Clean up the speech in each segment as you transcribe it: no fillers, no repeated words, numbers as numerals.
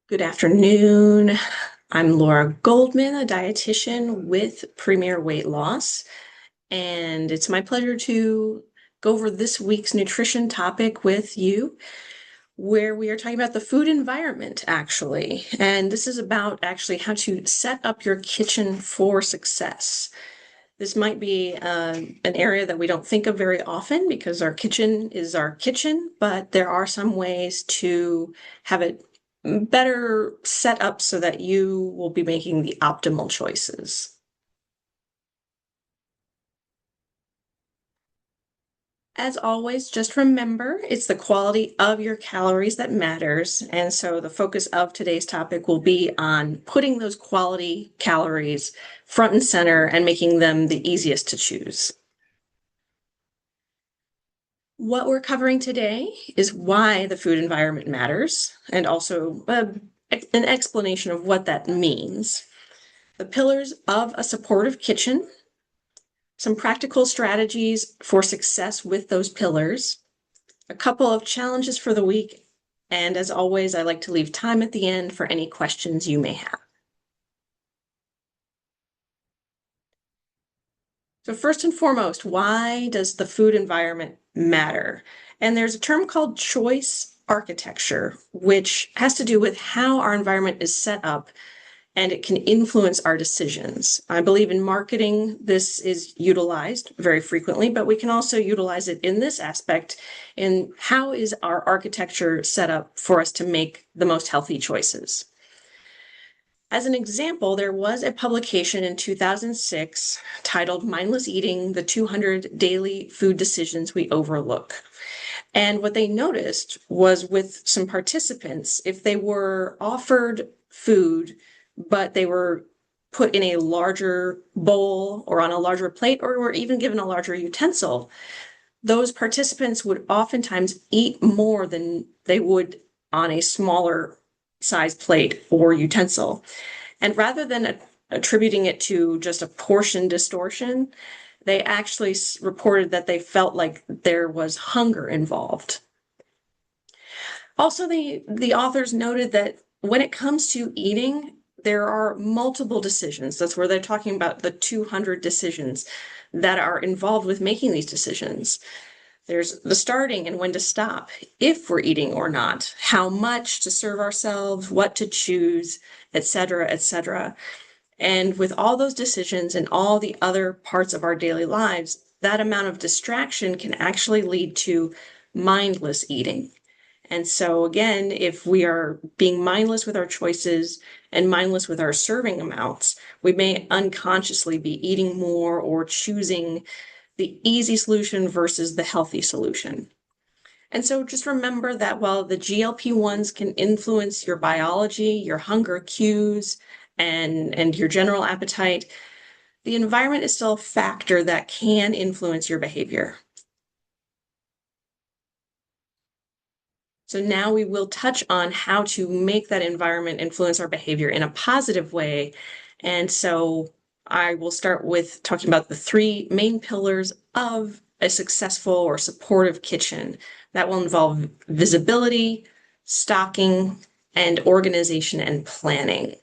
Good afternoon. I'm Laura Goldman, a dietitian with Premier Weight Loss, and it's my pleasure to go over this week's nutrition topic with you, where we are talking about the food environment, actually. And this is about actually how to set up your kitchen for success. This might be an area that we don't think of very often because our kitchen is our kitchen, but there are some ways to have it better set up so that you will be making the optimal choices. As always, just remember it's the quality of your calories that matters. And so the focus of today's topic will be on putting those quality calories front and center and making them the easiest to choose. What we're covering today is why the food environment matters and also an explanation of what that means. The pillars of a supportive kitchen, some practical strategies for success with those pillars, a couple of challenges for the week, and as always, I like to leave time at the end for any questions you may have. So first and foremost, why does the food environment matter? And there's a term called choice architecture, which has to do with how our environment is set up and it can influence our decisions. I believe in marketing, this is utilized very frequently, but we can also utilize it in this aspect in how is our architecture set up for us to make the most healthy choices. As an example, there was a publication in 2006 titled Mindless Eating, the 200 Daily Food Decisions We Overlook. And what they noticed was with some participants, if they were offered food, but they were put in a larger bowl or on a larger plate or were even given a larger utensil, those participants would oftentimes eat more than they would on a smaller size plate or utensil. And rather than attributing it to just a portion distortion, they actually reported that they felt like there was hunger involved. Also, the authors noted that when it comes to eating, there are multiple decisions. That's where they're talking about the 200 decisions that are involved with making these decisions. There's the starting and when to stop, if we're eating or not, how much to serve ourselves, what to choose, etc., etc. And with all those decisions and all the other parts of our daily lives, that amount of distraction can actually lead to mindless eating. And so, again, if we are being mindless with our choices and mindless with our serving amounts, we may unconsciously be eating more or choosing the easy solution versus the healthy solution. And so just remember that while the GLP-1s can influence your biology, your hunger cues, and your general appetite, the environment is still a factor that can influence your behavior. So now we will touch on how to make that environment influence our behavior in a positive way. And so I will start with talking about the three main pillars of a successful or supportive kitchen. That will involve visibility, stocking, and organization and planning.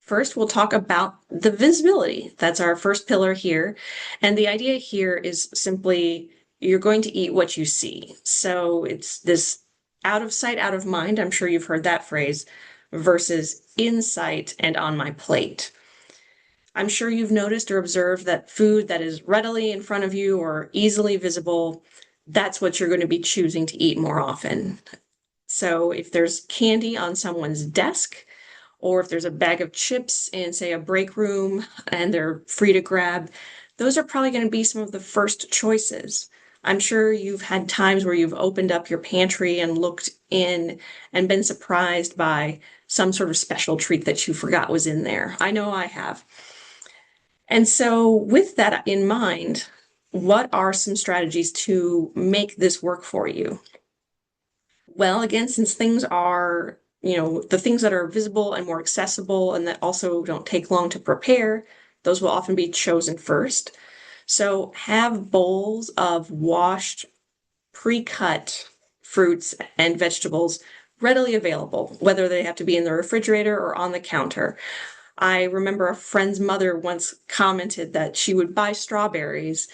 First, we'll talk about the visibility. That's our first pillar here. And the idea here is simply you're going to eat what you see. So it's this out of sight, out of mind. I'm sure you've heard that phrase versus in sight and on my plate. I'm sure you've noticed or observed that food that is readily in front of you or easily visible, that's what you're going to be choosing to eat more often. So if there's candy on someone's desk, or if there's a bag of chips in, say, a break room and they're free to grab, those are probably going to be some of the first choices. I'm sure you've had times where you've opened up your pantry and looked in and been surprised by some sort of special treat that you forgot was in there. I know I have. And so, with that in mind, what are some strategies to make this work for you? Well, again, since things are, the things that are visible and more accessible and that also don't take long to prepare, those will often be chosen first. So have bowls of washed, pre-cut fruits and vegetables readily available, whether they have to be in the refrigerator or on the counter. I remember a friend's mother once commented that she would buy strawberries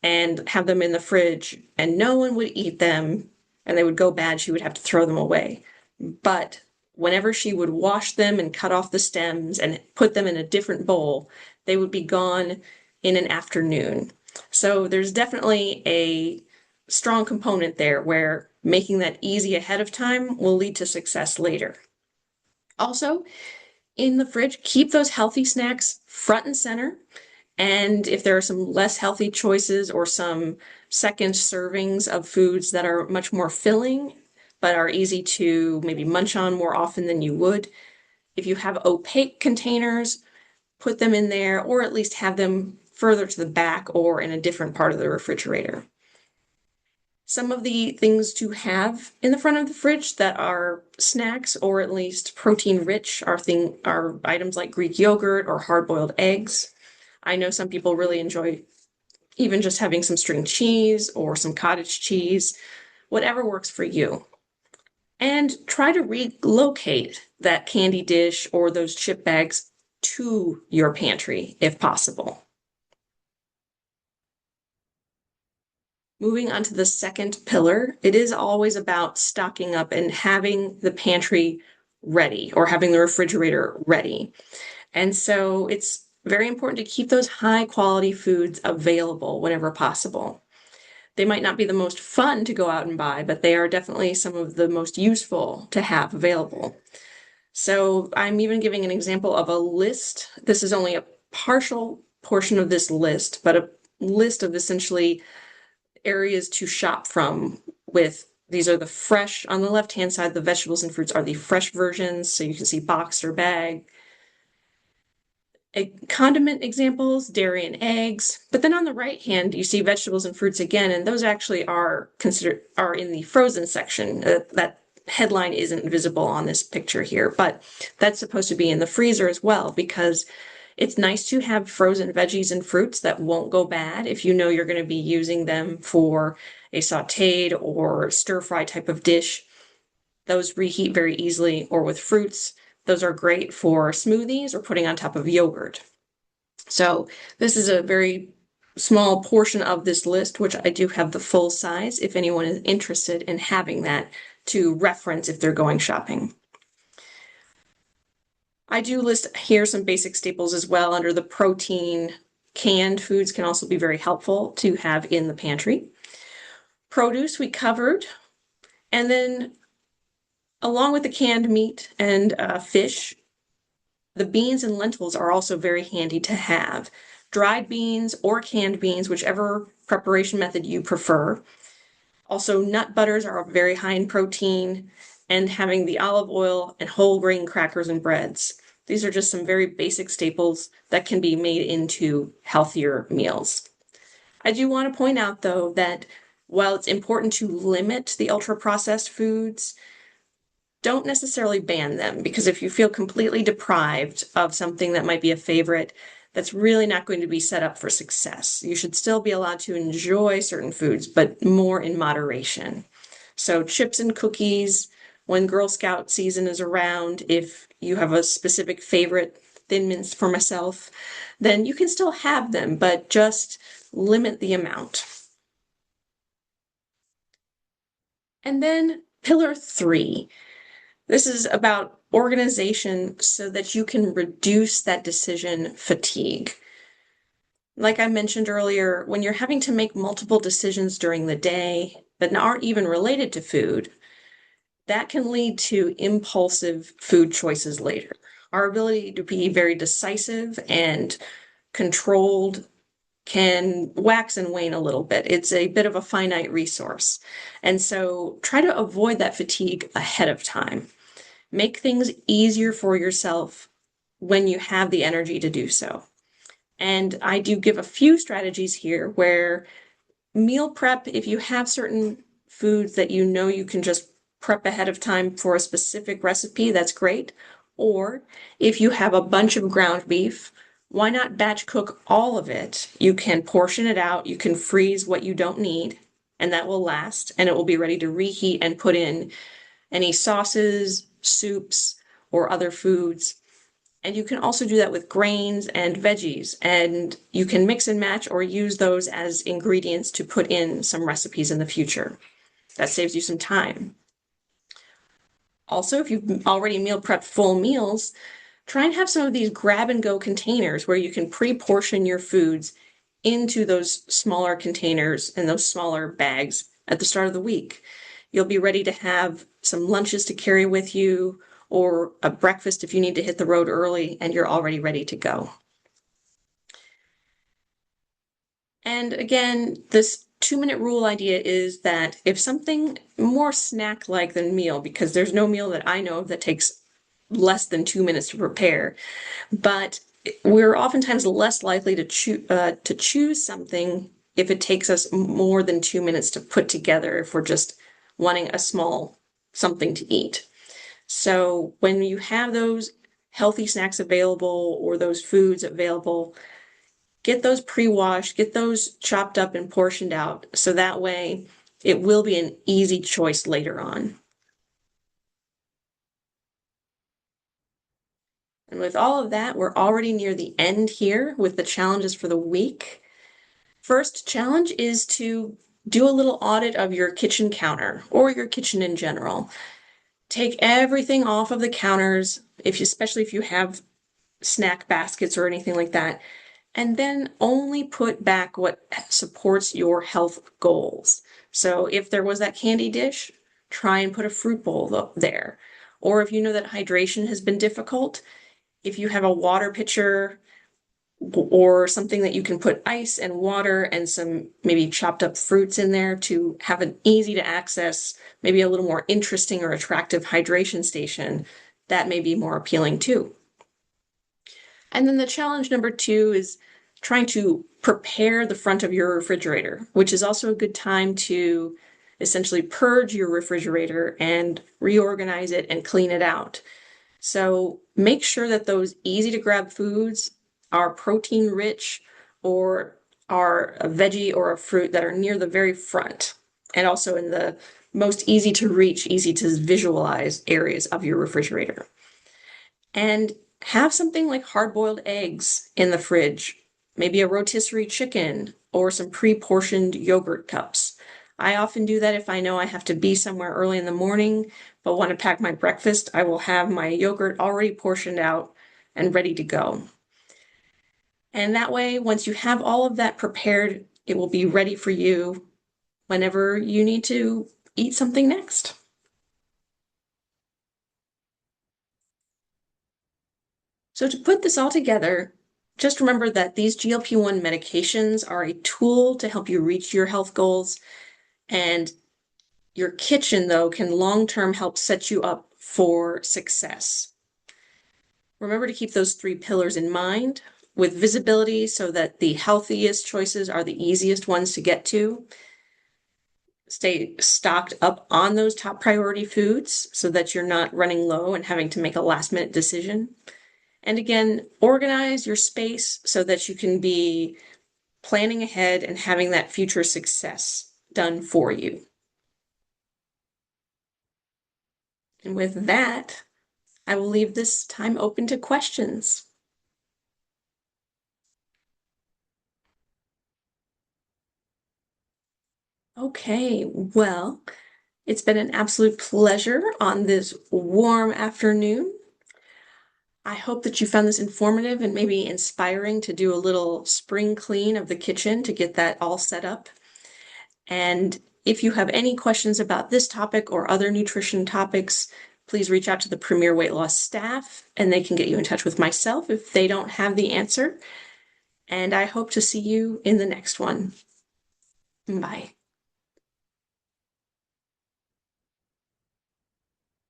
and have them in the fridge, and no one would eat them, and they would go bad. She would have to throw them away. But whenever she would wash them and cut off the stems and put them in a different bowl, they would be gone in an afternoon. So there's definitely a strong component there where making that easy ahead of time will lead to success later. Also, in the fridge, keep those healthy snacks front and center. And if there are some less healthy choices or some second servings of foods that are much more filling, but are easy to maybe munch on more often than you would, if you have opaque containers, put them in there, or at least have them further to the back or in a different part of the refrigerator. Some of the things to have in the front of the fridge that are snacks or at least protein rich are items like Greek yogurt or hard-boiled eggs. I know some people really enjoy even just having some string cheese or some cottage cheese, whatever works for you. And try to relocate that candy dish or those chip bags to your pantry if possible. Moving on to the second pillar, it is always about stocking up and having the pantry ready or having the refrigerator ready. And so it's very important to keep those high quality foods available whenever possible. They might not be the most fun to go out and buy, but they are definitely some of the most useful to have available. So I'm even giving an example of a list. This is only a partial portion of this list, but a list of essentially areas to shop from with these are the fresh on the left hand side. The vegetables and fruits are the fresh versions, so you can see boxed or bag. Condiment examples, dairy and eggs, but then on the right hand you see vegetables and fruits again, and those actually are in the frozen section. That headline isn't visible on this picture here, but that's supposed to be in the freezer as well, because it's nice to have frozen veggies and fruits that won't go bad if you know you're going to be using them for a sauteed or stir-fry type of dish. Those reheat very easily, or with fruits, those are great for smoothies or putting on top of yogurt. So this is a very small portion of this list, which I do have the full size if anyone is interested in having that to reference if they're going shopping. I do list here some basic staples as well under the protein. Canned foods can also be very helpful to have in the pantry. Produce we covered, and then along with the canned meat and fish, the beans and lentils are also very handy to have. Dried beans or canned beans, whichever preparation method you prefer. Also, nut butters are very high in protein, and having the olive oil and whole grain crackers and breads. These are just some very basic staples that can be made into healthier meals. I do want to point out, though, that while it's important to limit the ultra-processed foods, don't necessarily ban them, because if you feel completely deprived of something that might be a favorite, that's really not going to be set up for success. You should still be allowed to enjoy certain foods, but more in moderation. So chips and cookies, when Girl Scout season is around, if you have a specific favorite, Thin Mints for myself, then you can still have them, but just limit the amount. And then pillar 3. This is about organization so that you can reduce that decision fatigue. Like I mentioned earlier, when you're having to make multiple decisions during the day that aren't even related to food, that can lead to impulsive food choices later. Our ability to be very decisive and controlled can wax and wane a little bit. It's a bit of a finite resource. And so try to avoid that fatigue ahead of time. Make things easier for yourself when you have the energy to do so. And I do give a few strategies here where meal prep, if you have certain foods that you know you can just prep ahead of time for a specific recipe, that's great. Or if you have a bunch of ground beef, why not batch cook all of it? You can portion it out, you can freeze what you don't need, and that will last, and it will be ready to reheat and put in any sauces, soups, or other foods. And you can also do that with grains and veggies, and you can mix and match or use those as ingredients to put in some recipes in the future. That saves you some time. Also, if you've already meal prepped full meals, try and have some of these grab and go containers where you can pre-portion your foods into those smaller containers and those smaller bags at the start of the week. You'll be ready to have some lunches to carry with you or a breakfast if you need to hit the road early and you're already ready to go. And again, this 2-minute rule idea is that if something more snack-like than meal, because there's no meal that I know of that takes less than 2 minutes to prepare, but we're oftentimes less likely to choose something if it takes us more than 2 minutes to put together if we're just wanting a small something to eat. So when you have those healthy snacks available or those foods available, get those pre-washed, get those chopped up and portioned out, so that way it will be an easy choice later on. And with all of that, we're already near the end here with the challenges for the week. First challenge is to do a little audit of your kitchen counter or your kitchen in general. Take everything off of the counters, especially if you have snack baskets or anything like that, and then only put back what supports your health goals. So if there was that candy dish, try and put a fruit bowl there. Or if you know that hydration has been difficult, if you have a water pitcher or something that you can put ice and water and some maybe chopped up fruits in there to have an easy to access, maybe a little more interesting or attractive hydration station, that may be more appealing too. And then the challenge number 2 is trying to prepare the front of your refrigerator, which is also a good time to essentially purge your refrigerator and reorganize it and clean it out. So make sure that those easy to grab foods are protein rich or are a veggie or a fruit that are near the very front and also in the most easy to reach, easy to visualize areas of your refrigerator. And have something like hard-boiled eggs in the fridge, maybe a rotisserie chicken or some pre-portioned yogurt cups. I often do that if I know I have to be somewhere early in the morning, but want to pack my breakfast. I will have my yogurt already portioned out and ready to go. And that way, once you have all of that prepared, it will be ready for you whenever you need to eat something next. So to put this all together, just remember that these GLP-1 medications are a tool to help you reach your health goals, and your kitchen, though, can long-term help set you up for success. Remember to keep those 3 pillars in mind with visibility so that the healthiest choices are the easiest ones to get to. Stay stocked up on those top priority foods so that you're not running low and having to make a last-minute decision. And again, organize your space so that you can be planning ahead and having that future success done for you. And with that, I will leave this time open to questions. Okay, well, it's been an absolute pleasure on this warm afternoon. I hope that you found this informative and maybe inspiring to do a little spring clean of the kitchen to get that all set up. And if you have any questions about this topic or other nutrition topics, please reach out to the Premier Weight Loss staff and they can get you in touch with myself if they don't have the answer. And I hope to see you in the next one. Bye.